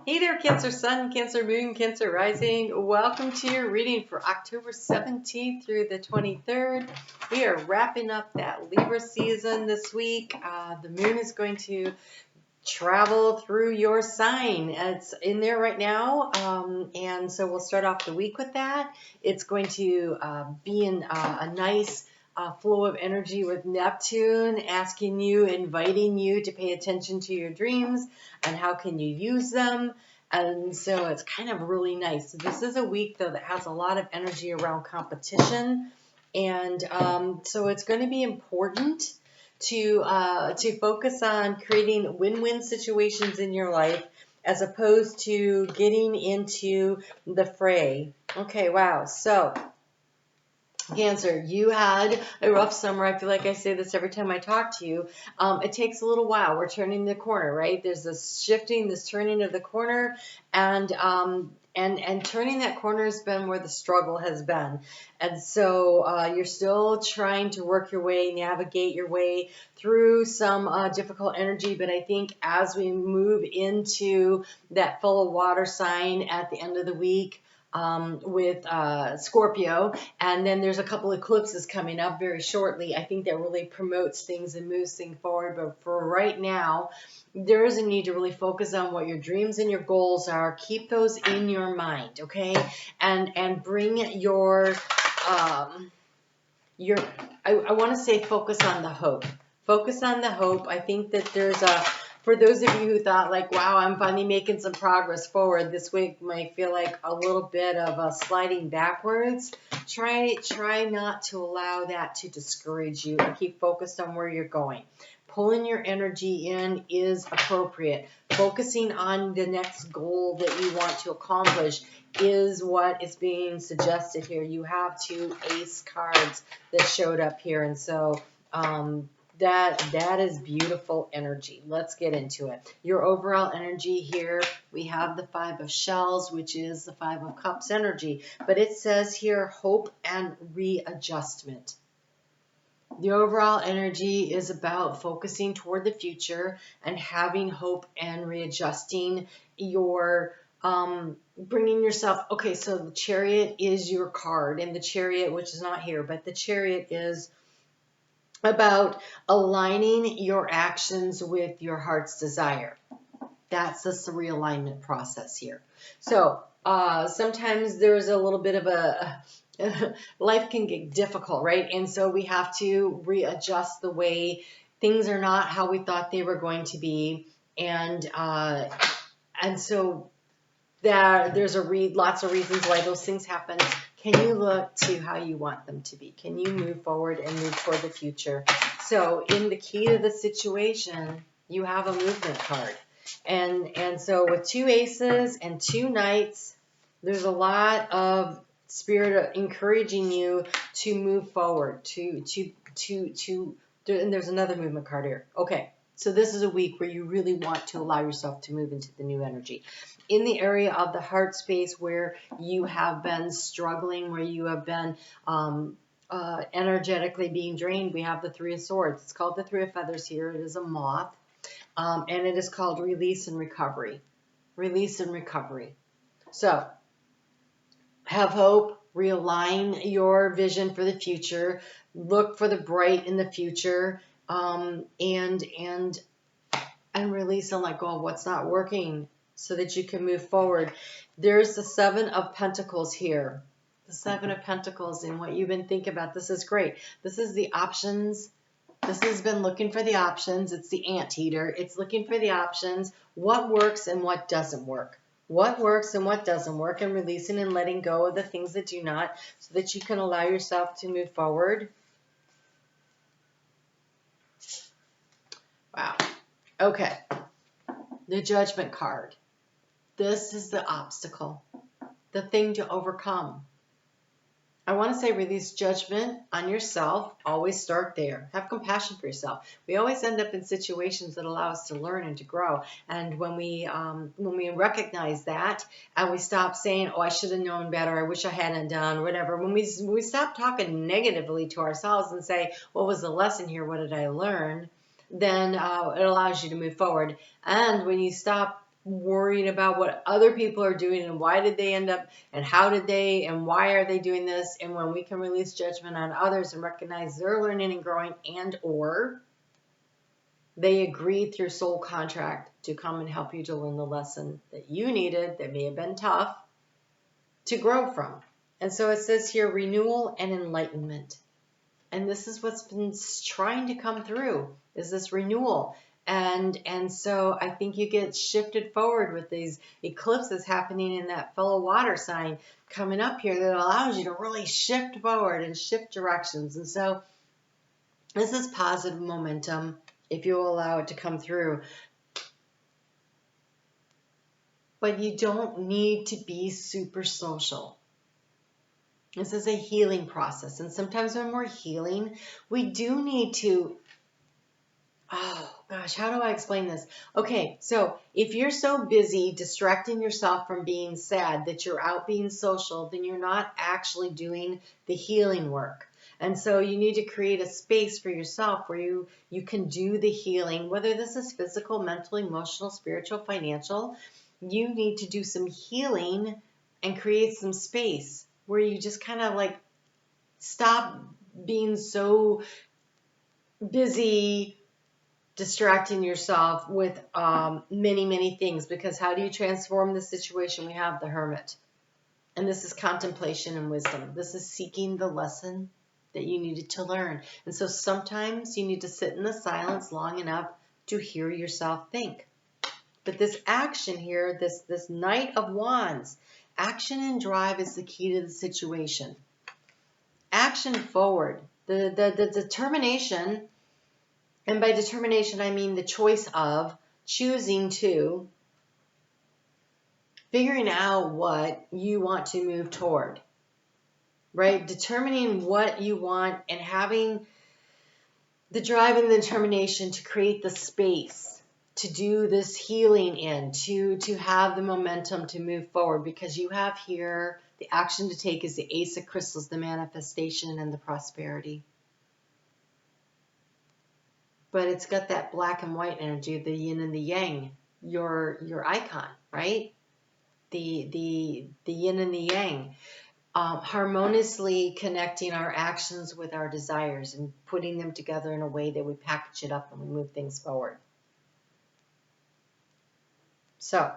Hey there, Cancer Sun, Cancer Moon, Cancer Rising. Welcome to your reading for October 17th through the 23rd. We are wrapping up that Libra season this week. The moon is going to travel through your sign. It's in there right now, and so we'll start off the week with that. It's going to be in a nice flow of energy with Neptune, asking you, inviting you to pay attention to your dreams and how can you use them. And so it's kind of really nice. This is a week, though, that has a lot of energy around competition. And so it's going to be important to focus on creating win-win situations in your life as opposed to getting into the fray. Okay, wow. So Cancer, you had a rough summer. I feel like I say this every time I talk to you. It takes a little while. We're turning the corner, right? There's this shifting, this turning of the corner, and turning that corner has been where the struggle has been. And so you're still trying to work your way, navigate your way through some difficult energy. But I think as we move into that full of water sign at the end of the week, with Scorpio, and then there's a couple eclipses coming up very shortly. I think that really promotes things and moves things forward. But for right now, there is a need to really focus on what your dreams and your goals are. Keep those in your mind, okay? And bring your I want to say focus on the hope. Focus on the hope. I think that there's for those of you who thought like, wow, I'm finally making some progress forward, this week might feel like a little bit of a sliding backwards. Try not to allow that to discourage you and keep focused on where you're going. Pulling your energy in is appropriate. Focusing on the next goal that you want to accomplish is what is being suggested here. You have two ace cards that showed up here, and so that is beautiful energy. Let's get into it. Your overall energy here, we have the Five of Shells, which is the Five of Cups energy, but it says here hope and readjustment. The overall energy is about focusing toward the future and having hope and readjusting your bringing yourself. Okay, so the Chariot is your card, and the Chariot, which is not here, but the Chariot is about aligning your actions with your heart's desire. That's the realignment process here. So sometimes there's a little bit of a life can get difficult, right? And so we have to readjust the way things are not how we thought they were going to be, and so there's lots of reasons why those things happen. Can you look to how you want them to be? Can you move forward and move toward the future? So in the key to the situation, you have a movement card. And so with two aces and two knights, there's a lot of spirit encouraging you to move forward, and there's another movement card here. Okay, so this is a week where you really want to allow yourself to move into the new energy. In the area of the heart space where you have been struggling, where you have been energetically being drained, we have the Three of Swords. It's called the Three of Feathers here. It is a moth, and it is called release and recovery. Release and recovery. So have hope, realign your vision for the future, look for the bright in the future, and release and let go of what's not working so that you can move forward. There's the Seven of Pentacles here. The Seven of Pentacles, and what you've been thinking about. This is great. This is the options. This has been looking for the options. It's the anteater. It's looking for the options. What works and what doesn't work. What works and what doesn't work, and releasing and letting go of the things that do not, so that you can allow yourself to move forward. Wow. Okay. The Judgment card. This is the obstacle, the thing to overcome. I want to say release judgment on yourself. Always start there. Have compassion for yourself. We always end up in situations that allow us to learn and to grow. And when we recognize that and we stop saying, oh, I should have known better, I wish I hadn't done, whatever. When we stop talking negatively to ourselves and say, what was the lesson here? What did I learn? Then it allows you to move forward. And when you stop worrying about what other people are doing and why did they end up and how did they and why are they doing this. And when we can release judgment on others and recognize they're learning and growing, and or they agreed through soul contract to come and help you to learn the lesson that you needed, that may have been tough, to grow from. And so it says here, renewal and enlightenment. And this is what's been trying to come through, is this renewal. And so I think you get shifted forward with these eclipses happening in that fellow water sign coming up here that allows you to really shift forward and shift directions. And so this is positive momentum if you allow it to come through. But you don't need to be super social. This is a healing process. And sometimes when we're healing, we do need to, oh gosh, how do I explain this? Okay, so if you're so busy distracting yourself from being sad that you're out being social, then you're not actually doing the healing work. And so you need to create a space for yourself where you can do the healing, whether this is physical, mental, emotional, spiritual, financial. You need to do some healing and create some space where you just kind of like stop being so busy distracting yourself with many things. Because how do you transform the situation? We have the Hermit. And this is contemplation and wisdom. This is seeking the lesson that you needed to learn. And so sometimes you need to sit in the silence long enough to hear yourself think. But this action here, this Knight of Wands, action and drive is the key to the situation. Action forward. The determination, and by determination I mean the choice of choosing to, figuring out what you want to move toward. Right? Determining what you want and having the drive and the determination to create the space to do this healing in, to have the momentum to move forward, because you have here the action to take is the Ace of Crystals, the manifestation and the prosperity. But it's got that black and white energy, the yin and the yang, your icon, right? The yin and the yang. Harmoniously connecting our actions with our desires and putting them together in a way that we package it up and we move things forward. So,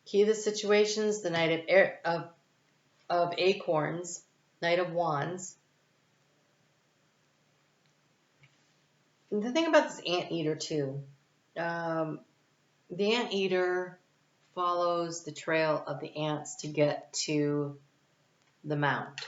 key of the situations, the Knight of Acorns, Knight of Wands. And the thing about this anteater too, the anteater follows the trail of the ants to get to the mount.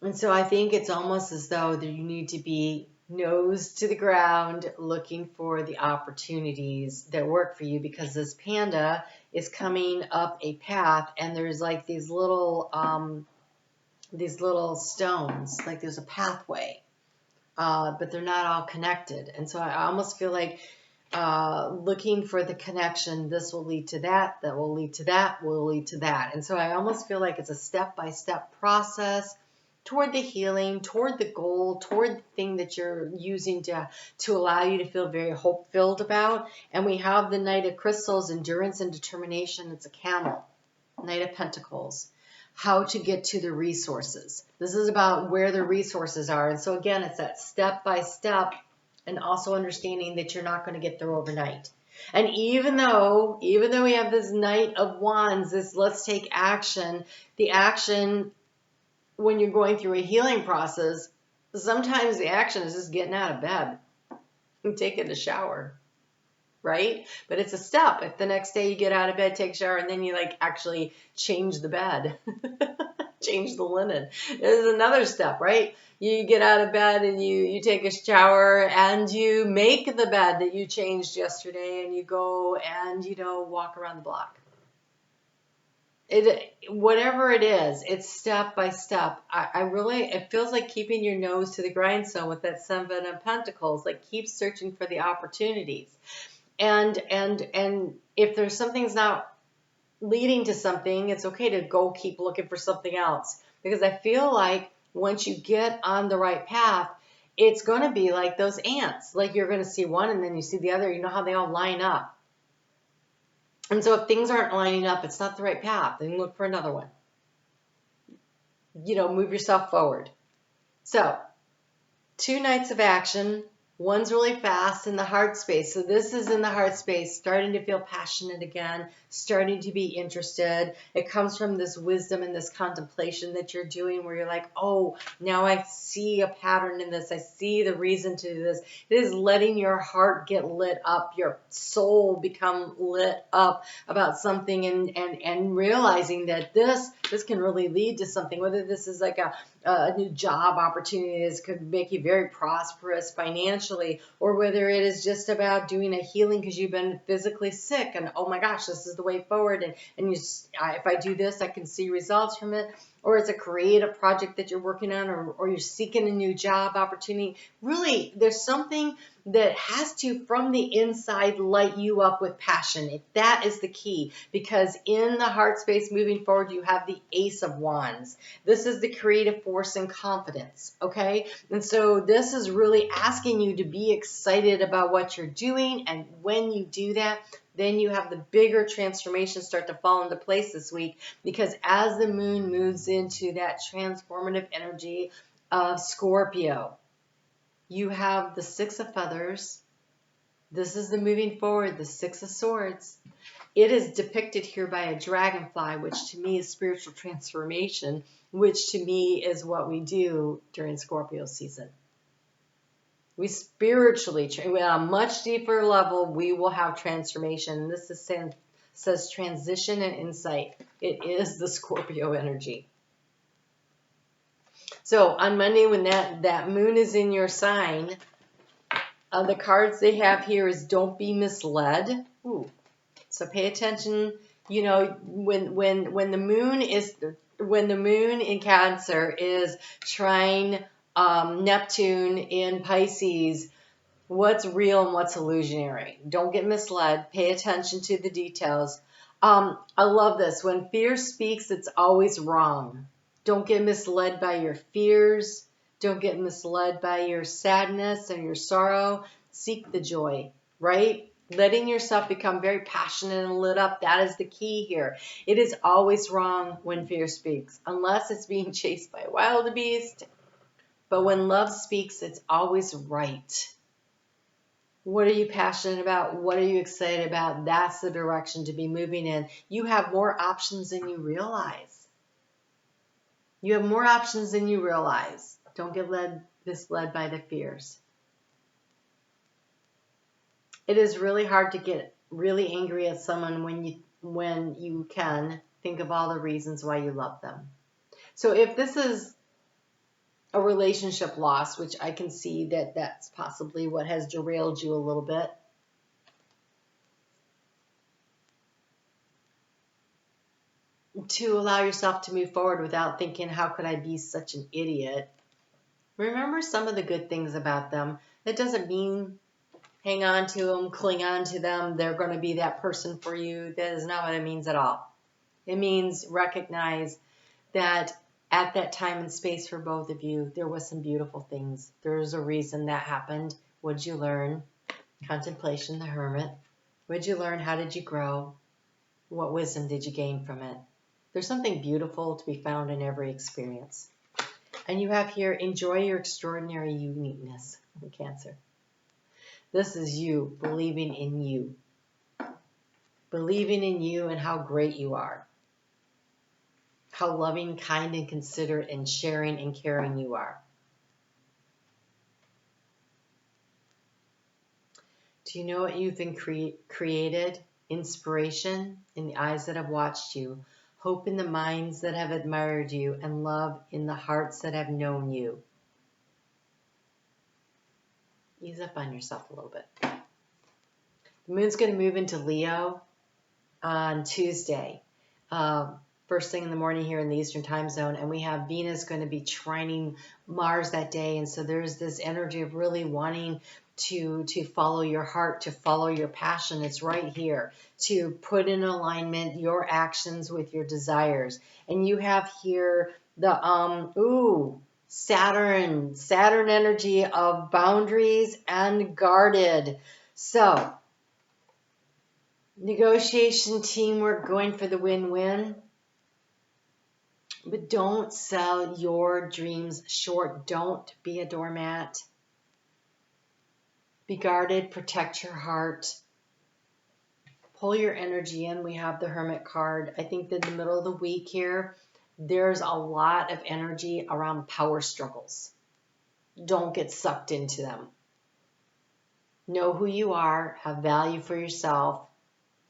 And so I think it's almost as though that you need to be nose to the ground looking for the opportunities that work for you, because this panda is coming up a path and there's like these little stones, like there's a pathway, but they're not all connected. And so I almost feel like looking for the connection. This will lead to that, that will lead to that, will lead to that. And so I almost feel like it's a step-by-step process toward the healing, toward the goal, toward the thing that you're using to allow you to feel very hope-filled about. And we have the Knight of Crystals, endurance and determination. It's a camel. Knight of Pentacles, how to get to the resources. This is about where the resources are. And so again, it's that step-by-step, and also understanding that you're not going to get there overnight. And even though we have this Knight of Wands, this let's take action, the action when you're going through a healing process, sometimes the action is just getting out of bed and taking a shower, right? But it's a step. If the next day you get out of bed, take a shower, and then you like actually change the bed, change the linen, there's another step, right? You get out of bed and you take a shower and you make the bed that you changed yesterday, and you go and, walk around the block. Whatever it is, it's step by step. It feels like keeping your nose to the grindstone with that Seven of Pentacles, like keep searching for the opportunities. And if there's something's not leading to something, it's okay to go keep looking for something else. Because I feel like once you get on the right path, it's going to be like those ants. Like you're going to see one and then you see the other. You know how they all line up. And so if things aren't lining up, it's not the right path. Then look for another one. Move yourself forward. So 2 nights of action. One's really fast in the heart space. So this is in the heart space, starting to feel passionate again, starting to be interested. It comes from this wisdom and this contemplation that you're doing where you're like, oh, now I see a pattern in this. I see the reason to do this. It is letting your heart get lit up, your soul become lit up about something and realizing that this can really lead to something, whether this is like a new job opportunity that could make you very prosperous financially, or whether it is just about doing a healing because you've been physically sick and, oh my gosh, this is the way forward. And if I do this, I can see results from it. Or it's a creative project that you're working on, or you're seeking a new job opportunity. Really, there's something that has to, from the inside, light you up with passion. That is the key, because in the heart space moving forward, you have the Ace of Wands. This is the creative force and confidence, okay? And so this is really asking you to be excited about what you're doing, and when you do that, then you have the bigger transformation start to fall into place this week, because as the moon moves into that transformative energy of Scorpio, you have the 6 of feathers. This is the moving forward, the 6 of swords. It is depicted here by a dragonfly, which to me is spiritual transformation, which to me is what we do during Scorpio season. We spiritually, on a much deeper level, we will have transformation. This says transition and insight. It is the Scorpio energy. So on Monday, when that moon is in your sign, the cards they have here is don't be misled. Ooh. So pay attention. When the moon in Cancer is trine Neptune in Pisces, what's real and what's illusionary? Don't get misled. Pay attention to the details. I love this. When fear speaks, it's always wrong. Don't get misled by your fears. Don't get misled by your sadness or your sorrow. Seek the joy, right? Letting yourself become very passionate and lit up. That is the key here. It is always wrong when fear speaks, unless it's being chased by a wildebeest. But when love speaks, it's always right. What are you passionate about? What are you excited about? That's the direction to be moving in. You have more options than you realize. You have more options than you realize. Don't get misled by the fears. It is really hard to get really angry at someone when you can think of all the reasons why you love them. So if this is a relationship loss, which I can see that's possibly what has derailed you a little bit, to allow yourself to move forward without thinking, how could I be such an idiot? Remember some of the good things about them. That doesn't mean hang on to them, cling on to them, they're going to be that person for you. That is not what it means at all. It means recognize that at that time and space for both of you, there was some beautiful things. There's a reason that happened. What did you learn? Contemplation, the hermit. What did you learn? How did you grow? What wisdom did you gain from it? There's something beautiful to be found in every experience. And you have here, enjoy your extraordinary uniqueness, Cancer. This is you believing in you. Believing in you and how great you are. How loving, kind, and considerate and sharing and caring you are. Do you know what you've been created? Inspiration in the eyes that have watched you. Hope in the minds that have admired you. And love in the hearts that have known you. Ease up on yourself a little bit. The moon's going to move into Leo on Tuesday. First thing in the morning here in the Eastern time zone, and we have Venus going to be trining Mars that day, and so there's this energy of really wanting to follow your heart, to follow your passion. It's right here, to put in alignment your actions with your desires. And you have here the Saturn energy of boundaries and guarded. So, negotiation, teamwork, going for the win-win. But don't sell your dreams short. Don't be a doormat. Be guarded. Protect your heart. Pull your energy in. We have the Hermit card. I think that in the middle of the week here, there's a lot of energy around power struggles. Don't get sucked into them. Know who you are. Have value for yourself.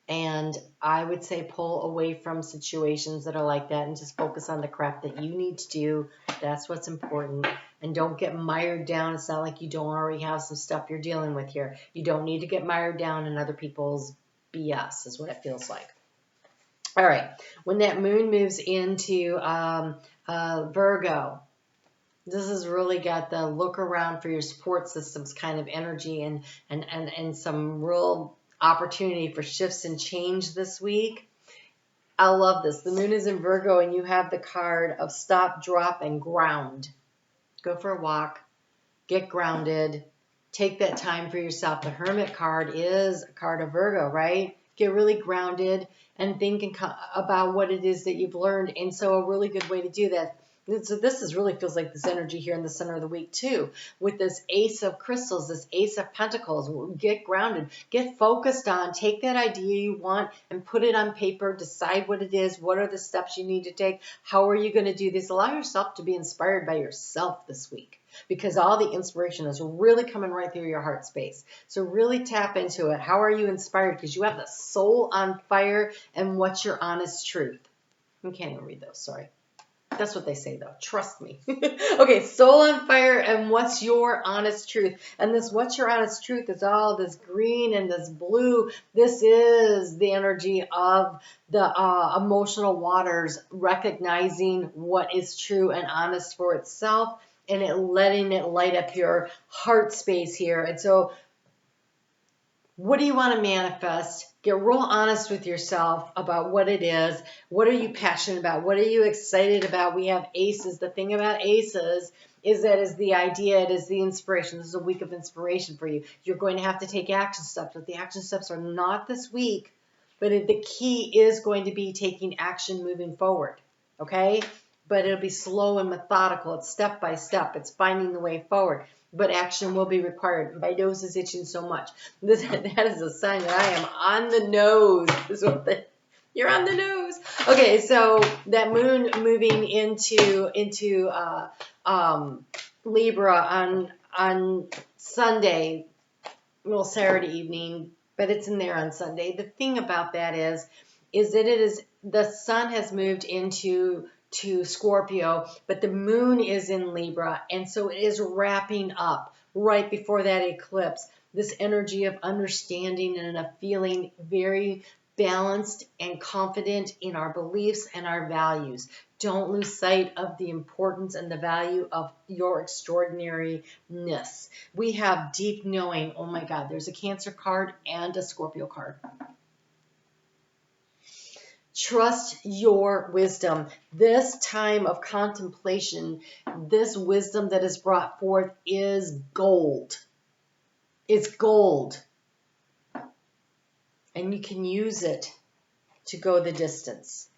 And I would say pull away from situations that are like that and just focus on the crap that you need to do. That's what's important. And don't get mired down. It's not like you don't already have some stuff you're dealing with here. You don't need to get mired down in other people's BS is what it feels like. All right. When that moon moves into Virgo, this has really got the look around for your support systems kind of energy and some real opportunity for shifts and change this week. I love this. The moon is in Virgo and you have the card of stop, drop, and ground. Go for a walk. Get grounded. Take that time for yourself. The Hermit card is a card of Virgo, right? Get really grounded and think about what it is that you've learned. And so a really good way to do that. So this really feels like this energy here in the center of the week too, with this Ace of Crystals, this Ace of Pentacles. Get grounded, get focused on, take that idea you want and put it on paper, decide what it is, what are the steps you need to take, how are you going to do this? Allow yourself to be inspired by yourself this week because all the inspiration is really coming right through your heart space. So really tap into it. How are you inspired? Because you have the soul on fire and what's your honest truth? I can't even read those, sorry. That's what they say, though. Trust me. Okay, soul on fire, and what's your honest truth? And this what's your honest truth is all this green and this blue. This is the energy of the emotional waters, recognizing what is true and honest for itself, and letting it light up your heart space here. And so what do you want to manifest? Get real honest with yourself about what it is. What are you passionate about? What are you excited about? We have aces. The thing about aces is that is the idea. It is the inspiration. This is a week of inspiration for you. You're going to have to take action steps, but the action steps are not this week. But the key is going to be taking action moving forward. Okay? But it'll be slow and methodical. It's step by step. It's finding the way forward. But action will be required. My nose is itching so much. That is a sign that I am on the nose. You're on the nose. Okay, so that moon moving into Libra on Sunday, well, Saturday evening, but it's in there on Sunday. The thing about that is that it is the sun has moved into Scorpio, but the moon is in Libra, and so it is wrapping up right before that eclipse. This energy of understanding and of feeling very balanced and confident in our beliefs and our values. Don't lose sight of the importance and the value of your extraordinariness. We have deep knowing. Oh my God, there's a Cancer card and a Scorpio card. Trust your wisdom. This time of contemplation, this wisdom that is brought forth is gold. It's gold. And you can use it to go the distance.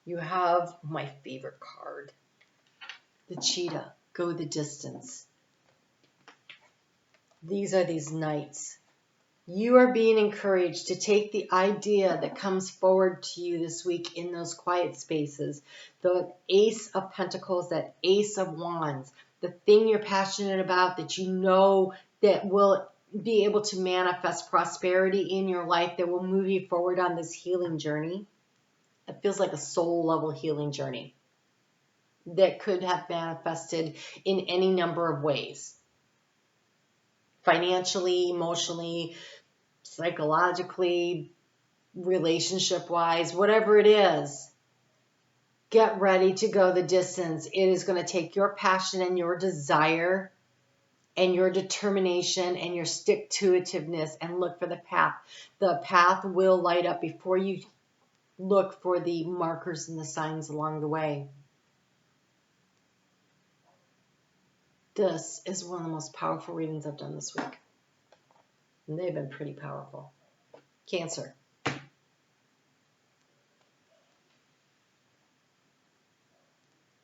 You have my favorite card, the cheetah, go the distance. These are these knights. You are being encouraged to take the idea that comes forward to you this week in those quiet spaces, the Ace of Pentacles, that Ace of Wands, the thing you're passionate about that you know that will be able to manifest prosperity in your life, that will move you forward on this healing journey. It feels like a soul level healing journey that could have manifested in any number of ways. Financially, emotionally, psychologically, relationship-wise, whatever it is, get ready to go the distance. It is going to take your passion and your desire and your determination and your stick-to-itiveness and look for the path. The path will light up before you look for the markers and the signs along the way. This is one of the most powerful readings I've done this week. And they've been pretty powerful. Cancer.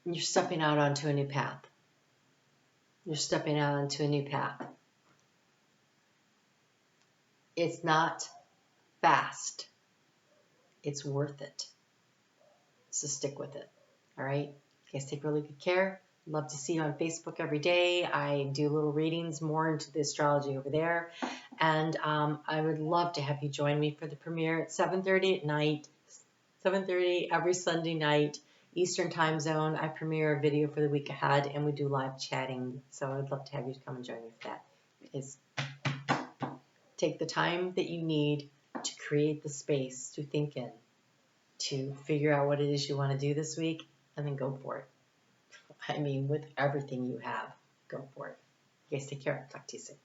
You're stepping out onto a new path. You're stepping out onto a new path. It's not fast. It's worth it. So stick with it. All right? You guys take really good care. Love to see you on Facebook every day. I do little readings more into the astrology over there. And I would love to have you join me for the premiere at 7:30 at night. 7:30 every Sunday night, Eastern time zone. I premiere a video for the week ahead, and we do live chatting. So I'd love to have you come and join me for that. Is take the time that you need to create the space to think in, to figure out what it is you want to do this week, and then go for it. I mean, with everything you have, go for it. You guys take care. Talk to you soon.